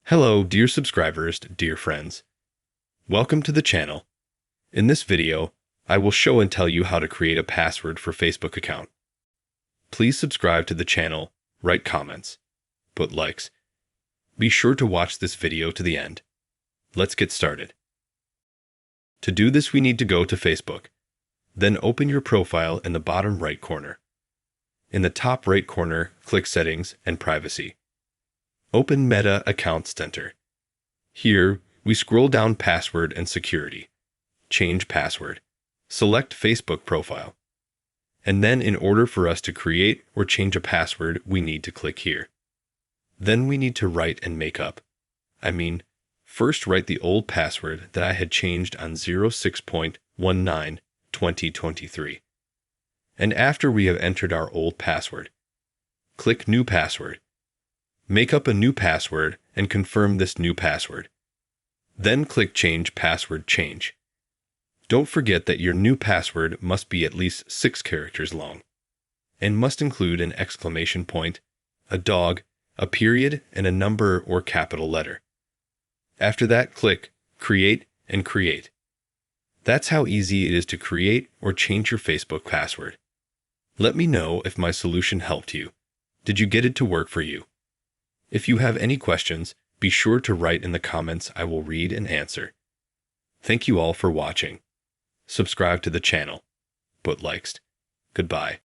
Hello, dear subscribers, dear friends. Welcome to the channel. In this video, I will show and tell you how to create a password for Facebook account. Please subscribe to the channel, write comments, put likes. Be sure to watch this video to the end. Let's get started. To do this, we need to go to Facebook. Then open your profile in the bottom right corner. In the top right corner, click Settings and Privacy. Open Meta Account Center. Here, we scroll down Password and Security. Change password. Select Facebook profile. And then in order for us to create or change a password, we need to click here. Then we need to write and make up. First write the old password that I had changed on 06.19/2023. And after we have entered our old password, click New Password. Make up a new password and confirm this new password. Then click Change Password Change. Don't forget that your new password must be at least 6 characters long and must include an exclamation point, a dog, a period, and a number or capital letter. After that, click Create and Create. That's how easy it is to create or change your Facebook password. Let me know if my solution helped you. Did you get it to work for you? If you have any questions, be sure to write in the comments. I will read and answer. Thank you all for watching. Subscribe to the channel. Put likes. Goodbye.